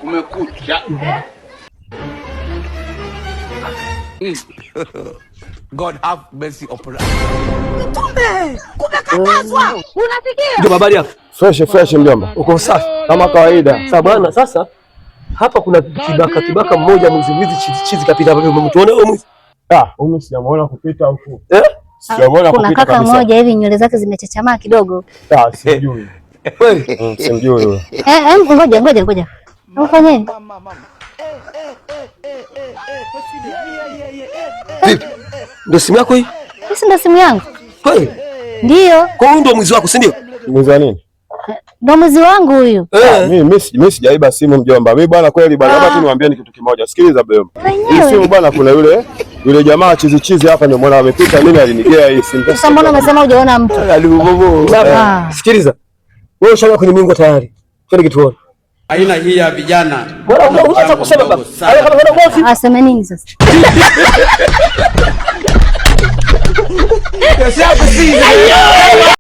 Kumekucha. God have mercy upon us. Mtume, kumekatazwa. Unasikia? Ndio habari yako. Fresh mjomba. Uko safi kama kawaida. Sasa bwana, sasa hapa kuna kibaka mmoja mwizi chizi kapita hapo, umemtuona huyo mwizi? Huyu sijamuona kupita huko. Sijamuona kupita kabisa. Kuna kaka mmoja hivi nywele zake zimechachamaa kidogo. Sijui. Kweli? Simjui huyo. Ngoja. Ufanyeni? Ndio simu yako hii? Hii ndio simu yangu. Kweli? Ndio. Kwa hiyo ndio mwizi wako, si ndio? Mwizi wa nini? Ndio mwizi wangu huyu. Mimi sijaiba simu mjomba. Mimi bwana kweli bwana, hapa tu niwaambieni kitu kimoja. Sikiliza bro. Hii simu bwana, kuna yule jamaa chizi hapa ndio mwana amepita, mimi alinigea hii simu. Sasa mbona umesema hujaona mtu? Sikiliza. Wewe ushaga kwenye mingo tayari. Twende kituone. Aina hii ya vijana. Bora unataka kusema baba. Aseme nini sasa? Yes,